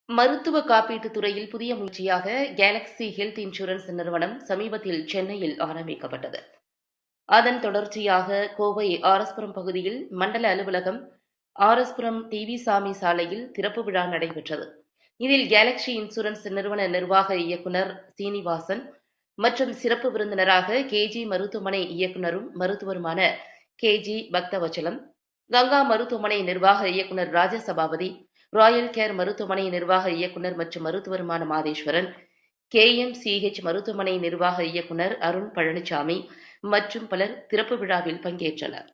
மருத்துவ காப்பீட்டுத் துறையில் புதிய முயற்சியாக கேலக்ஸி ஹெல்த் இன்சூரன்ஸ் நிறுவனம் சமீபத்தில் சென்னையில் ஆரம்பிக்கப்பட்டது. அதன் தொடர்ச்சியாக கோவை ஆர்எஸ்புரம் பகுதியில் மண்டல அலுவலகம், ஆர்எஸ்புரம் டிவி சாமி சாலையில் திறப்பு விழா நடைபெற்றது. இதில் கேலக்ஸி இன்சூரன்ஸ் நிறுவன நிர்வாக இயக்குநர் சீனிவாசன் மற்றும் சிறப்பு விருந்தினராக கேஜி மருத்துவமனை இயக்குநரும் மருத்துவருமான கேஜி பக்தவச்சலம், கங்கா மருத்துவமனை நிர்வாக இயக்குநர் ராஜசபாபதி, ராயல் கேர் மருத்துவமனை நிர்வாக இயக்குநர் மற்றும் மருத்துவருமான மாதேஸ்வரன், KMCH மருத்துவமனை நிர்வாக இயக்குநர் அருண் பழனிசாமி மற்றும் பலர் திறப்பு விழாவில் பங்கேற்றனர்.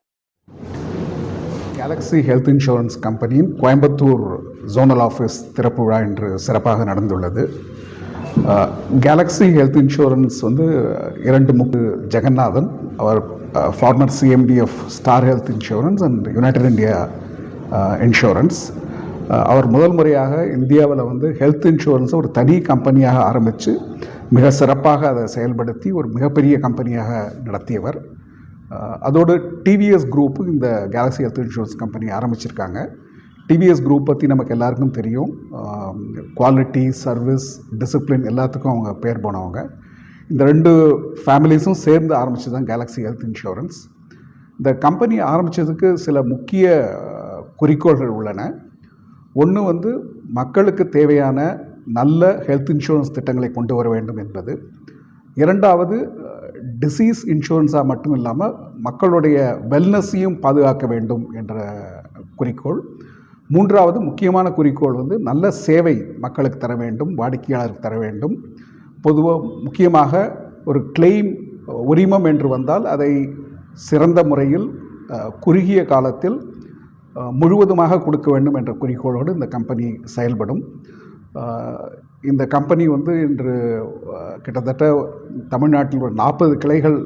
கேலக்ஸி ஹெல்த் இன்சூரன்ஸ் கம்பெனியின் கோயம்புத்தூர் ஜோனல் ஆஃபீஸ் திறப்பு விழா இன்று சிறப்பாக நடந்துள்ளது. கேலக்ஸி ஹெல்த் இன்சூரன்ஸ் ஜெகநாதன், அவர் former CMD of star health insurance and united India insurance. அவர் முதல் முறையாக இந்தியாவில் ஹெல்த் இன்சூரன்ஸை ஒரு தனி கம்பெனியாக ஆரம்பித்து மிக சிறப்பாக அதை செயல்படுத்தி ஒரு மிகப்பெரிய கம்பெனியாக நடத்தியவர். அதோடு டிவிஎஸ் குரூப்பு இந்த கேலக்ஸி ஹெல்த் இன்சூரன்ஸ் கம்பெனி ஆரம்பிச்சிருக்காங்க. டிவிஎஸ் குரூப் பற்றி நமக்கு எல்லாருக்கும் தெரியும். குவாலிட்டி, சர்வீஸ், டிசிப்ளின் எல்லாத்துக்கும் அவங்க பேர் போனவங்க. இந்த ரெண்டு ஃபேமிலிஸும் சேர்ந்து ஆரம்பித்தது தான் கேலக்ஸி ஹெல்த் இன்சூரன்ஸ். இந்த கம்பெனி ஆரம்பித்ததுக்கு சில முக்கிய குறிக்கோள்கள் உள்ளன. ஒன்று மக்களுக்கு தேவையான நல்ல ஹெல்த் இன்சூரன்ஸ் திட்டங்களை கொண்டு வர வேண்டும் என்பது. இரண்டாவது, டிசீஸ் இன்சூரன்ஸாக மட்டும் இல்லாமல் மக்களுடைய வெல்னஸையும் பாதுகாக்க வேண்டும் என்ற குறிக்கோள். மூன்றாவது முக்கியமான குறிக்கோள் நல்ல சேவை மக்களுக்கு தர வேண்டும், வாடிக்கையாளருக்கு தர வேண்டும். பொதுவாக முக்கியமாக ஒரு கிளைம் உரிமம் என்று வந்தால் அதை சிறந்த முறையில் குறுகிய காலத்தில் முழுவதுமாக கொடுக்க வேண்டும் என்ற குறிக்கோளோடு இந்த கம்பெனி செயல்படும். இந்த கம்பெனி இன்று கிட்டத்தட்ட தமிழ்நாட்டில் ஒரு 40 கிளைகள்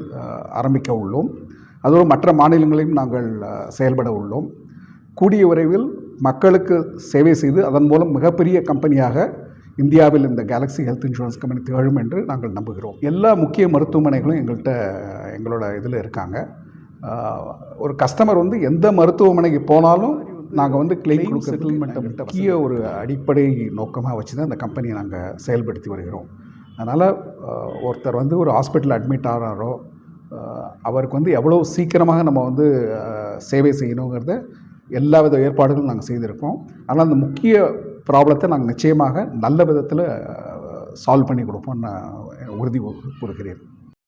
ஆரம்பிக்க உள்ளோம். அதோடு மற்ற மாநிலங்களையும் நாங்கள் செயல்பட உள்ளோம். கூடிய விரைவில் மக்களுக்கு சேவை செய்து அதன் மூலம் மிகப்பெரிய கம்பெனியாக இந்தியாவில் இந்த கேலக்ஸி ஹெல்த் இன்சூரன்ஸ் கம்பெனி திகழும் என்று நாங்கள் நம்புகிறோம். எல்லா முக்கிய மருத்துவமனைகளும் எங்களோட இதில் இருக்காங்க. ஒரு கஸ்டமர் எந்த மருத்துவமனைக்கு போனாலும் நாங்கள் கிளைம் செட்டில்மெண்ட்டை முக்கிய ஒரு அடிப்படை நோக்கமாக வச்சு தான் இந்த கம்பெனியை நாங்கள் செயல்படுத்தி வருகிறோம். அதனால் ஒருத்தர் ஒரு ஹாஸ்பிட்டலில் அட்மிட் ஆகிறாரோ அவருக்கு எவ்வளோ சீக்கிரமாக நம்ம சேவை செய்யணுங்கிறத எல்லா வித ஏற்பாடுகளும் நாங்கள் செய்திருக்கோம். ஆனால் அந்த முக்கிய ப்ராப்ளத்தை நாங்கள் நிச்சயமாக நல்ல விதத்தில் சால்வ் பண்ணி கொடுப்போம்னு நான் உறுதி கூறுகிறேன்.